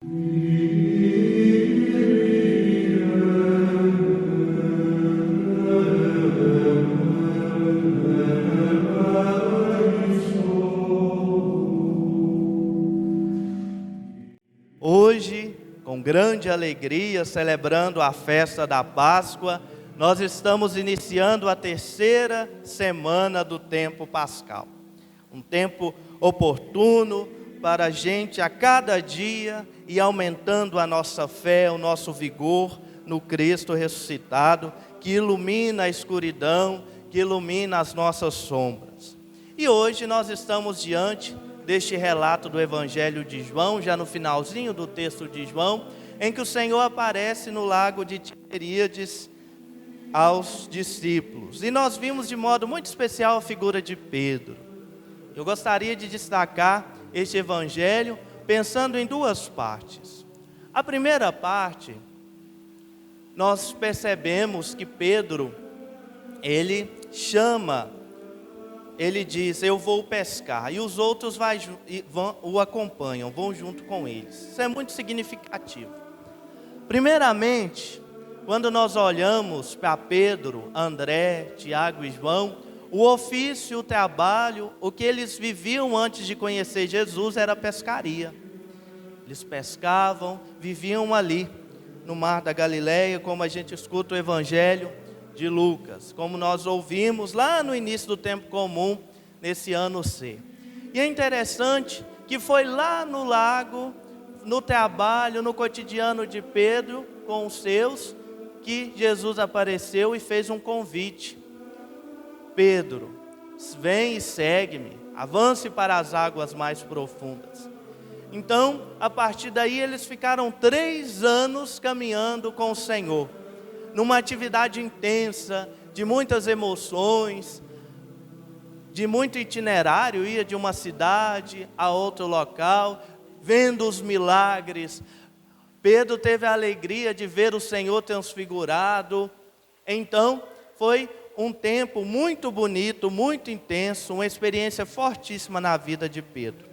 Hoje, com grande alegria, celebrando a festa da Páscoa, nós estamos iniciando a terceira semana do tempo pascal. Um tempo oportuno para a gente, a cada dia, ir aumentando a nossa fé, o nosso vigor no Cristo ressuscitado, que ilumina a escuridão, que ilumina as nossas sombras. E hoje nós estamos diante deste relato do Evangelho de João, já no finalzinho do texto de João, em que o Senhor aparece no lago de Tiberíades aos discípulos. E nós vimos de modo muito especial a figura de Pedro. Eu gostaria de destacar este Evangelho pensando em duas partes. A primeira parte, nós percebemos que Pedro, ele diz, eu vou pescar, e os outros o acompanham, vão junto com eles. Isso é muito significativo. Primeiramente, quando nós olhamos para Pedro, André, Tiago e João, o ofício, o trabalho, o que eles viviam antes de conhecer Jesus era pescaria. Eles pescavam, viviam ali, no mar da Galileia, como a gente escuta o Evangelho de Lucas, como nós ouvimos lá no início do tempo comum, nesse ano C. E é interessante que foi lá no lago, no trabalho, no cotidiano de Pedro, com os seus, que Jesus apareceu e fez um convite. Pedro, vem e segue-me, avance para as águas mais profundas. Então, a partir daí, eles ficaram 3 anos caminhando com o Senhor, numa atividade intensa, de muitas emoções, de muito itinerário, ia de uma cidade a outro local, vendo os milagres. Pedro teve a alegria de ver o Senhor transfigurado. Então, foi um tempo muito bonito, muito intenso, uma experiência fortíssima na vida de Pedro.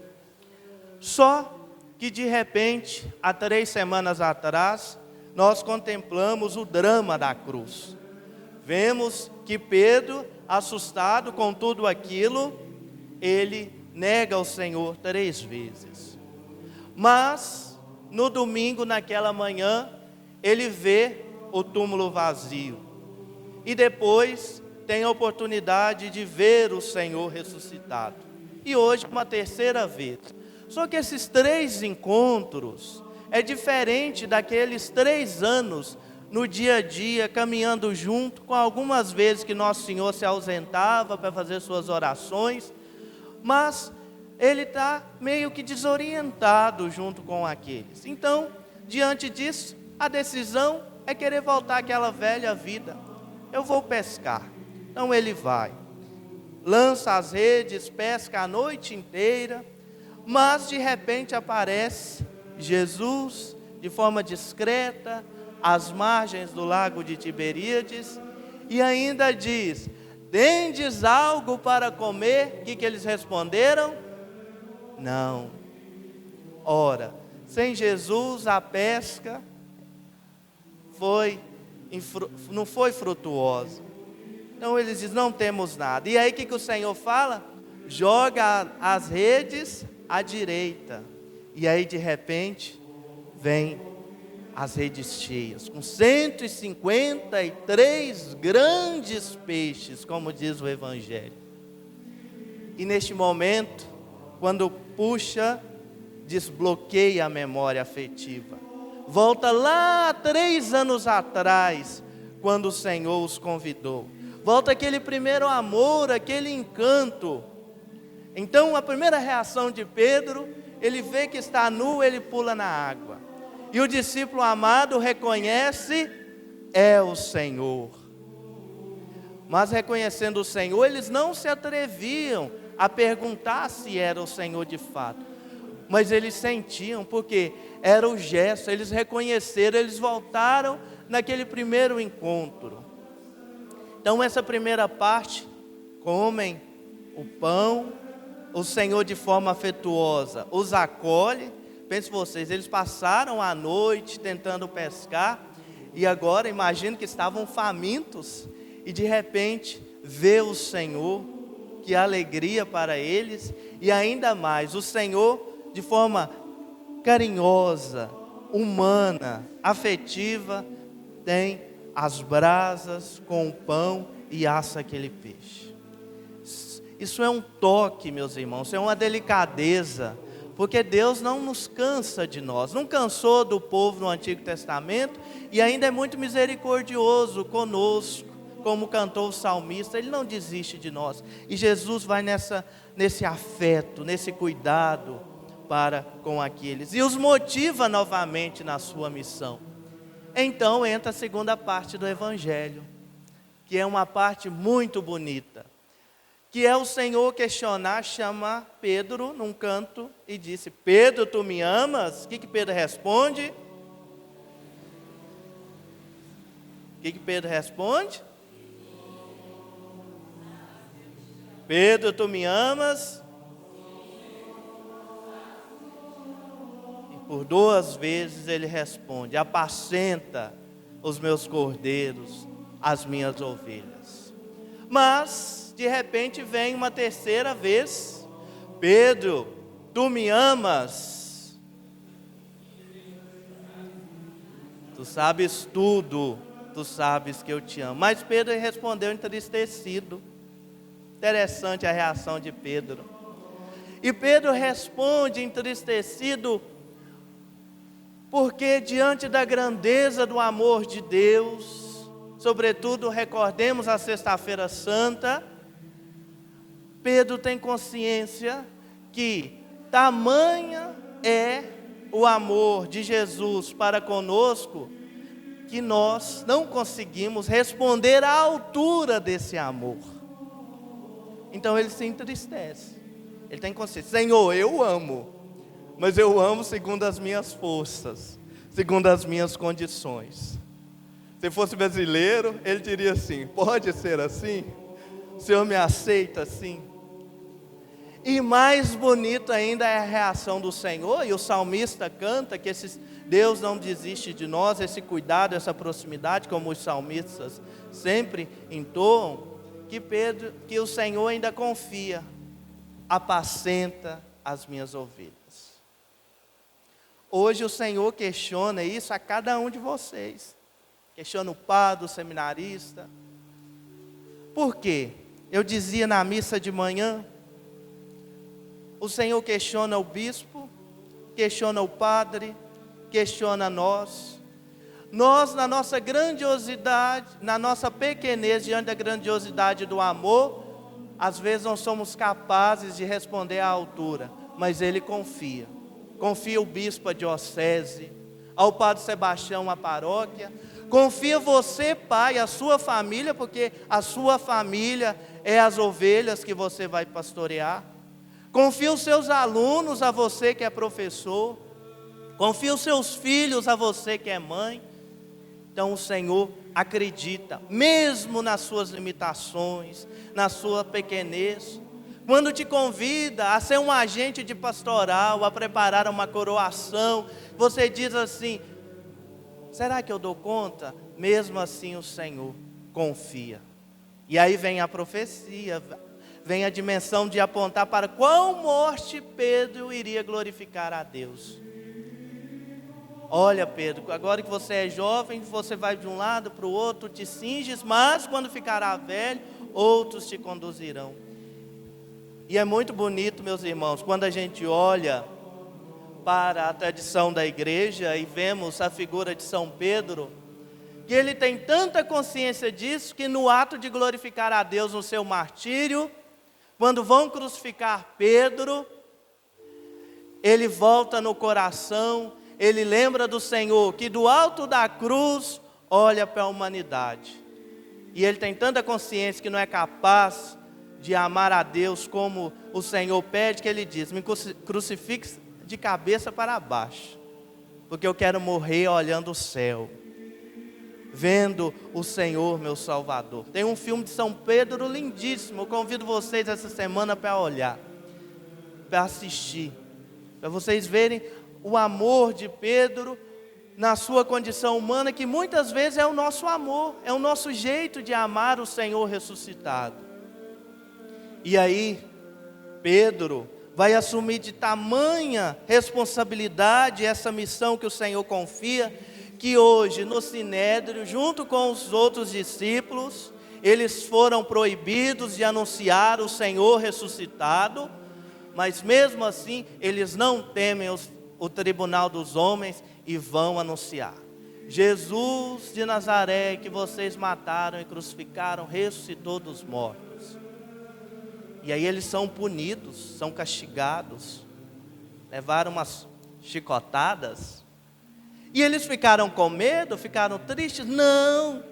Só que de repente, há 3 semanas atrás, nós contemplamos o drama da cruz. Vemos que Pedro, assustado com tudo aquilo, ele nega o Senhor 3 vezes. Mas, no domingo, naquela manhã, ele vê o túmulo vazio. E depois tem a oportunidade de ver o Senhor ressuscitado. E hoje, uma terceira vez. Só que esses 3 encontros é diferente daqueles 3 anos no dia a dia, caminhando junto, com algumas vezes que Nosso Senhor se ausentava para fazer suas orações, mas ele está meio que desorientado junto com aqueles. Então, diante disso, a decisão é querer voltar àquela velha vida. Eu vou pescar. Então ele vai, lança as redes, pesca a noite inteira, mas de repente aparece Jesus, de forma discreta, às margens do lago de Tiberíades, e ainda diz, tendes algo para comer? O que eles responderam? Não. Ora, sem Jesus a pesca não foi frutuosa. Então eles dizem, não temos nada. E aí o que o Senhor fala? Joga as redes à direita. E aí de repente, vem as redes cheias, com 153 grandes peixes, como diz o Evangelho. E neste momento, quando puxa, desbloqueia a memória afetiva. Volta lá 3 anos atrás, quando o Senhor os convidou. Volta aquele primeiro amor, aquele encanto. Então a primeira reação de Pedro, ele vê que está nu, ele pula na água. E o discípulo amado reconhece, é o Senhor. Mas reconhecendo o Senhor, eles não se atreviam a perguntar se era o Senhor de fato. Mas eles sentiam, porque era o gesto, eles reconheceram, eles voltaram naquele primeiro encontro. Então essa primeira parte, comem o pão, o Senhor de forma afetuosa os acolhe, pense vocês, eles passaram a noite tentando pescar, e agora imagino que estavam famintos, e de repente vê o Senhor, que alegria para eles, e ainda mais, o Senhor de forma carinhosa, humana, afetiva, tem as brasas com o pão e assa aquele peixe. Isso é um toque, meus irmãos, isso é uma delicadeza, porque Deus não nos cansa de nós, não cansou do povo no Antigo Testamento, e ainda é muito misericordioso conosco, como cantou o salmista, Ele não desiste de nós, e Jesus vai nesse afeto, nesse cuidado para com aqueles, e os motiva novamente na sua missão. Então entra a segunda parte do Evangelho, que é uma parte muito bonita, que é o Senhor questionar, chamar Pedro num canto e disse: Pedro, tu me amas? O que Pedro responde? O que Pedro responde? Pedro, tu me amas? E por 2 vezes ele responde: apacenta os meus cordeiros, as minhas ovelhas. Mas de repente vem uma terceira vez: Pedro, tu me amas? Tu sabes tudo, tu sabes que eu te amo. Mas Pedro respondeu entristecido. Interessante a reação de Pedro. E Pedro responde entristecido, porque diante da grandeza do amor de Deus, sobretudo recordemos a Sexta-feira Santa, Pedro tem consciência que tamanha é o amor de Jesus para conosco, que nós não conseguimos responder à altura desse amor. Então ele se entristece, ele tem consciência: Senhor, eu amo, mas eu amo segundo as minhas forças, segundo as minhas condições. Se fosse brasileiro, ele diria assim: pode ser assim? O Senhor me aceita assim? E mais bonito ainda é a reação do Senhor, e o salmista canta que Deus não desiste de nós, esse cuidado, essa proximidade, como os salmistas sempre entoam, que o Senhor ainda confia: apacenta as minhas ovelhas. Hoje o Senhor questiona isso a cada um de vocês, questiona o padre, o seminarista. Por quê? Eu dizia na missa de manhã, o Senhor questiona o bispo, questiona o padre, questiona nós. Nós, na nossa grandiosidade, na nossa pequenez, diante da grandiosidade do amor, às vezes não somos capazes de responder à altura, mas Ele confia. Confia o bispo a diocese, ao padre Sebastião a paróquia, confia você, pai, a sua família, porque a sua família é as ovelhas que você vai pastorear. Confia os seus alunos a você que é professor, confia os seus filhos a você que é mãe. Então o Senhor acredita, mesmo nas suas limitações, na sua pequenez, quando te convida a ser um agente de pastoral, a preparar uma coroação, você diz assim: será que eu dou conta? Mesmo assim o Senhor confia. E aí vem a profecia, vem a dimensão de apontar para qual morte Pedro iria glorificar a Deus. Olha, Pedro, agora que você é jovem, você vai de um lado para o outro, te cinges, mas quando ficará velho, outros te conduzirão. E é muito bonito, meus irmãos, quando a gente olha para a tradição da igreja e vemos a figura de São Pedro, que ele tem tanta consciência disso, que no ato de glorificar a Deus no seu martírio, quando vão crucificar Pedro, ele volta no coração, ele lembra do Senhor, que do alto da cruz olha para a humanidade. E ele tem tanta consciência que não é capaz de amar a Deus como o Senhor pede, que ele diz: me crucifique de cabeça para baixo, porque eu quero morrer olhando o céu, vendo o Senhor meu Salvador. Tem um filme de São Pedro lindíssimo, eu convido vocês essa semana para olhar, para assistir, para vocês verem o amor de Pedro na sua condição humana, que muitas vezes é o nosso amor, é o nosso jeito de amar o Senhor ressuscitado. E aí, Pedro vai assumir de tamanha responsabilidade essa missão que o Senhor confia, que hoje no Sinédrio, junto com os outros discípulos, eles foram proibidos de anunciar o Senhor ressuscitado, mas mesmo assim eles não temem o tribunal dos homens e vão anunciar: Jesus de Nazaré, que vocês mataram e crucificaram, ressuscitou dos mortos. E aí eles são punidos, são castigados, levaram umas chicotadas. E eles ficaram com medo, ficaram tristes? Não,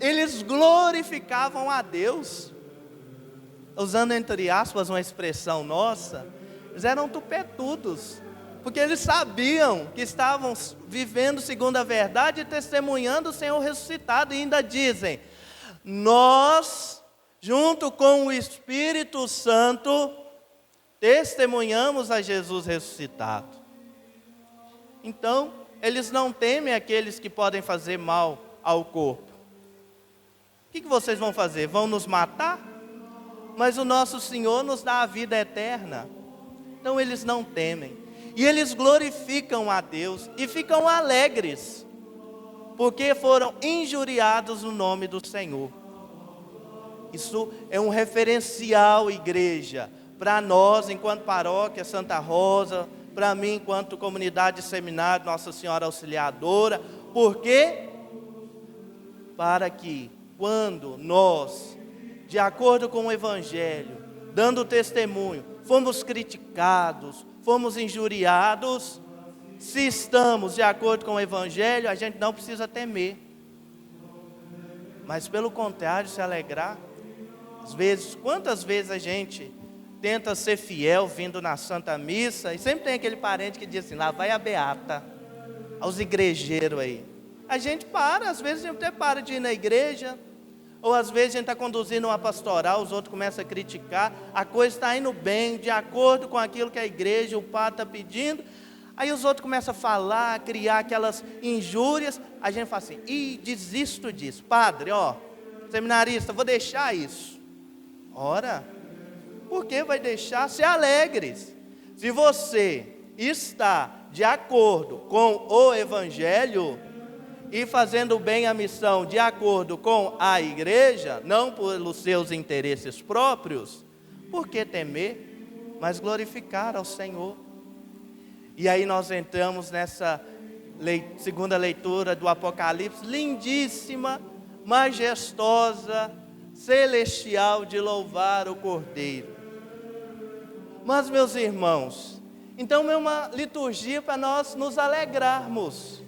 eles glorificavam a Deus. Usando entre aspas uma expressão nossa, eles eram tupetudos, porque eles sabiam que estavam vivendo segundo a verdade e testemunhando o Senhor ressuscitado. E ainda dizem: nós, junto com o Espírito Santo, testemunhamos a Jesus ressuscitado. Então, eles não temem aqueles que podem fazer mal ao corpo. O que vocês vão fazer? Vão nos matar? Mas o nosso Senhor nos dá a vida eterna. Então eles não temem. E eles glorificam a Deus e ficam alegres, porque foram injuriados no nome do Senhor. Isso é um referencial, igreja, para nós enquanto paróquia Santa Rosa, para mim enquanto comunidade de seminário Nossa Senhora Auxiliadora. Por quê? Para que quando nós, de acordo com o Evangelho, dando testemunho, fomos criticados, fomos injuriados, se estamos de acordo com o Evangelho, a gente não precisa temer, mas pelo contrário, se alegrar. Às vezes, quantas vezes a gente tenta ser fiel vindo na Santa Missa, e sempre tem aquele parente que diz assim: lá vai a beata, aos igrejeiros aí. A gente para, às vezes a gente até para de ir na igreja, ou às vezes a gente está conduzindo uma pastoral, os outros começam a criticar, a coisa está indo bem, de acordo com aquilo que a igreja, o padre está pedindo, aí os outros começam a falar, a criar aquelas injúrias, a gente fala assim: ih, desisto disso, padre, seminarista, vou deixar isso. Ora, por que vai deixar? Se alegres. Se você está de acordo com o Evangelho e fazendo bem a missão de acordo com a igreja, não pelos seus interesses próprios, por que temer, mas glorificar ao Senhor? E aí nós entramos nessa segunda leitura do Apocalipse, lindíssima, majestosa, celestial, de louvar o Cordeiro. Mas, meus irmãos, então é uma liturgia para nós nos alegrarmos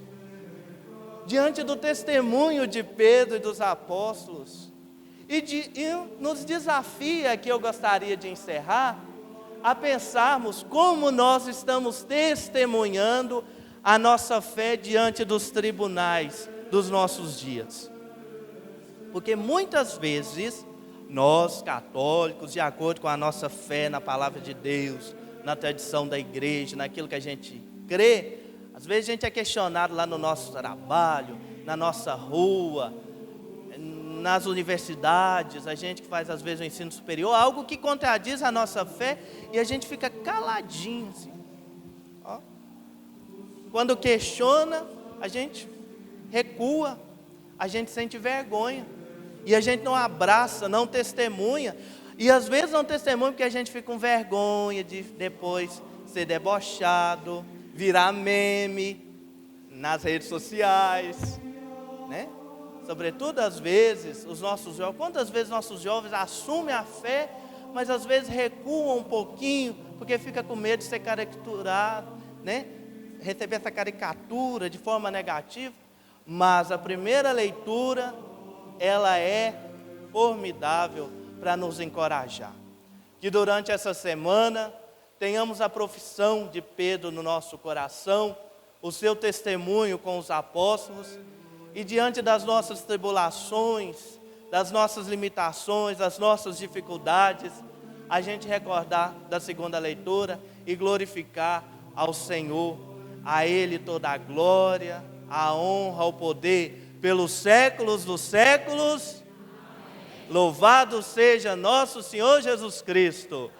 diante do testemunho de Pedro e dos apóstolos, e nos desafia, que eu gostaria de encerrar, a pensarmos como nós estamos testemunhando a nossa fé diante dos tribunais dos nossos dias. Porque muitas vezes, nós católicos, de acordo com a nossa fé na palavra de Deus, na tradição da igreja, naquilo que a gente crê, às vezes a gente é questionado lá no nosso trabalho, na nossa rua, nas universidades, a gente que faz às vezes o ensino superior, algo que contradiz a nossa fé, e a gente fica caladinho assim. Quando questiona, a gente recua, a gente sente vergonha, e a gente não abraça, não testemunha, e às vezes não testemunha porque a gente fica com vergonha de depois ser debochado, virar meme nas redes sociais, né? Sobretudo às vezes, os nossos jovens, quantas vezes nossos jovens assumem a fé, mas às vezes recuam um pouquinho, porque fica com medo de ser caricaturado, né? Receber essa caricatura de forma negativa. Mas a primeira leitura, ela é formidável para nos encorajar. Que durante essa semana tenhamos a profissão de Pedro no nosso coração, o seu testemunho com os apóstolos, e diante das nossas tribulações, das nossas limitações, das nossas dificuldades, a gente recordar da segunda leitura e glorificar ao Senhor A Ele toda a glória, a honra, o poder, pelos séculos dos séculos. Louvado seja nosso Senhor Jesus Cristo.